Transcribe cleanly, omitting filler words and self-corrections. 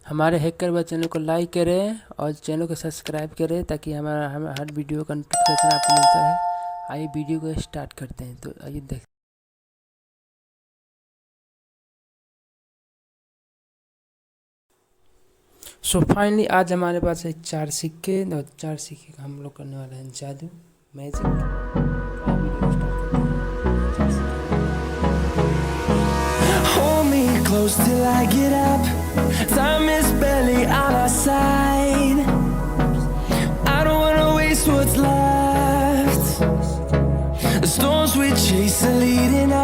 हमारे हैकर व चैनल को लाइक करें और चैनल को सब्सक्राइब करें ताकि हमारा हर वीडियो का नोटिफिकेशन आपको मिलता रहे। आइए वीडियो को स्टार्ट करते हैं। तो आइए देख। सो फाइनली आज हमारे पास है 4 सिक्के और 4 सिक्के का हम लोग करने वाले हैं जादू magic. Hold me close till I get up. Time is barely on our side. I don't wanna waste what's left. The storms we chase are leading